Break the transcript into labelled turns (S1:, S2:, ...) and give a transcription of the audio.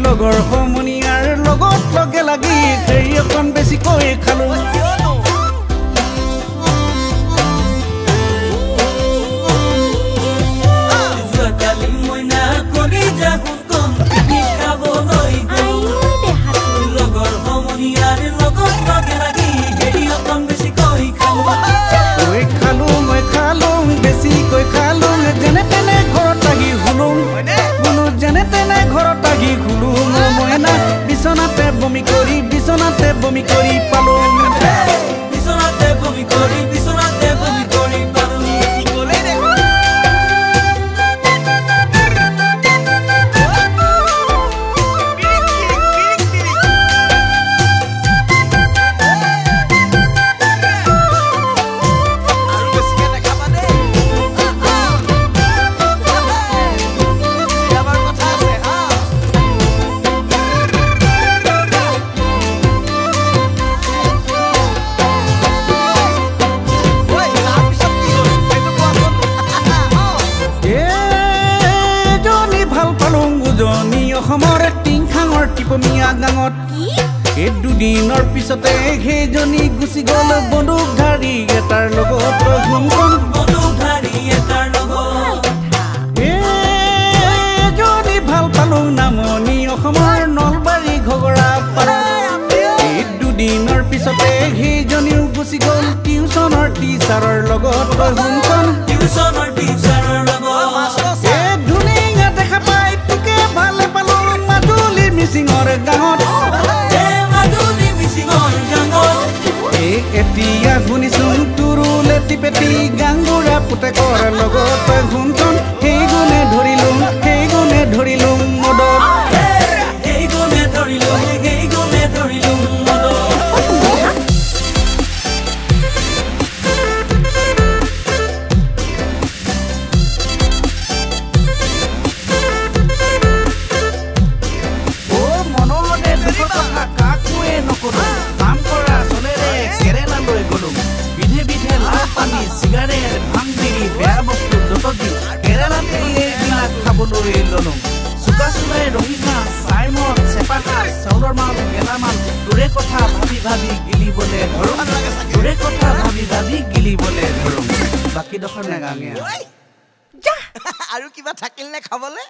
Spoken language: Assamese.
S1: লগৰ সমনীয়াৰ লগত লগে লাগি সেই অকণ বেছিকৈ খালো বিছনাতে বমি কৰি পালো বিছনাতে বমি কৰি পালো অসমৰ টিংখাঙৰ টিপমিয়া গাঙত এই দুদিনৰ পিছতে সেইজনী গুচি গ'ল বন্দুকধাৰী এটাৰ লগত এজনী ভাল পালো নামনি অসমৰ নলবাৰী ঘগৰা পাৰত এই দুদিনৰ পিছতে সেইজনীও গুচি গ'ল টিউচনৰ টিচাৰৰ লগত এতিয়া শুনিছোন তুৰুলে টিপেটি গাংগুৰা পুতেকৰ লগত শুনচোন সেই গুণে ধৰিলো মদত চুকাচুলাই ৰহিলা চাইমন চেপাকা চাউলৰ মাল গেলামাল তোৰে কথা ভাবি গিলিবলে ধৰো বাকী দখৰ নেগাঙে
S2: আৰু কিবা থাকিল নে খাবলে